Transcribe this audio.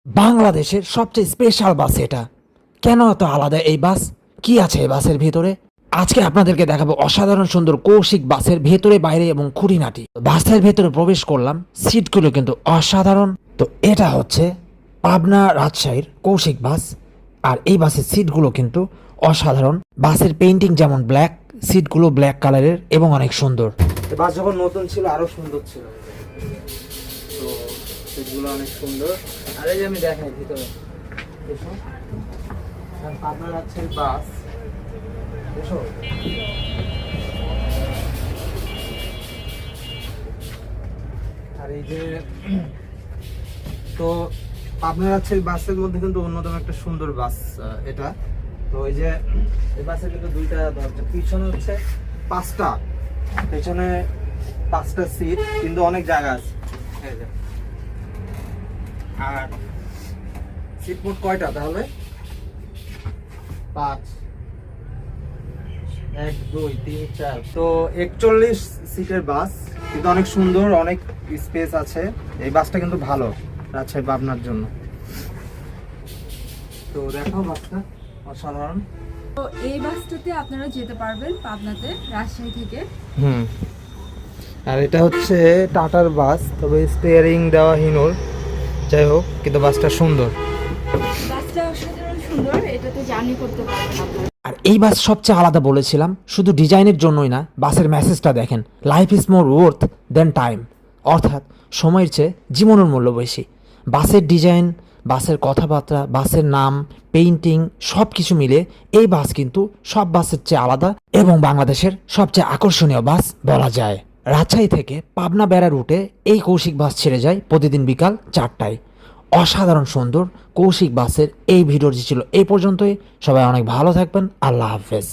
বাংলাদেশের সবচেয়ে special bus এটা। কেন এত আলাদা এই বাস? কি আছে এই বাসের ভেতরে? আজকে আপনাদেরকে দেখাবো অসাধারণ সুন্দর কৌশিক বাসের ভেতরে বাইরে এবং খুঁটিনাটি। বাসের ভেতরে প্রবেশ করলাম, সিটগুলো কিন্তু অসাধারণ। তো এটা হচ্ছে পাবনা রাজশাহীর কৌশিক বাস, আর এই বাসের সিটগুলো কিন্তু অসাধারণ। বাসের পেইন্টিং যেমন ব্ল্যাক, সিটগুলো ব্ল্যাক কালারের এবং অনেক সুন্দর। বাস যখন নতুন ছিল আরো সুন্দর ছিল, তো সেগুলো অনেক সুন্দর। আর এই যে আমি দেখাই ভিতরে, এসো পাবনা রাজশাহীর বাস, এসো। আর এই যে তো পাবনা রাজশাহী বাসের মধ্যে কিন্তু অন্যতম একটা সুন্দর বাস এটা। তো এই যে এই বাসে কিন্তু দুইটা দরজা, পিছনে হচ্ছে পাঁচটা, পেছনে পাঁচটা সিট, কিন্তু অনেক জায়গা আছে। এই যে। আর সিট মোট কয়টা তাহলে? 5, 1 2 3 4, তো 41 সিটের বাস, কিন্তু অনেক সুন্দর, অনেক স্পেস আছে। এই বাসটা কিন্তু ভালো রাজশাহী পাবনার জন্য। তো দেখো বাসটা অসাধারণ। তো এই বাসটাতে আপনারা যেতে পারবেন পাবনাতে রাজশাহী থেকে। আর এটা হচ্ছে টাটার বাস, তবে স্টিয়ারিং দেওয়া হিনোর, যাই হোক কিন্তু বাসটা সুন্দর। বাসটা অসাধারণ সুন্দর, এটাতে জার্নি করতে পারবেন আপনারা। আর এই বাস সবচেয়ে আলাদা বলেছিলাম, শুধু ডিজাইনের জন্যই না, বাসের মেসেজটা দেখেন, life is more worth than time, অর্থাৎ সময়ের চেয়ে জীবনের মূল্য বেশি। বাসের ডিজাইন, বাসের কথাবার্তা, বাসের নাম, পেইন্টিং সব কিছু মিলে এই বাস কিন্তু সব বাসের চেয়ে আলাদা এবং বাংলাদেশের সবচেয়ে আকর্ষণীয় বাস বলা যায়। রাজশাহী থেকে পাবনা বেড়া রুটে এই কৌশিক বাস ছেড়ে যায় প্রতিদিন বিকাল 4টায়। অসাধারণ সুন্দর কৌশিক বাসের এই ভিডিওটি ছিল এই পর্যন্তই। সবাই অনেক ভালো থাকবেন। আল্লাহ হাফেজ।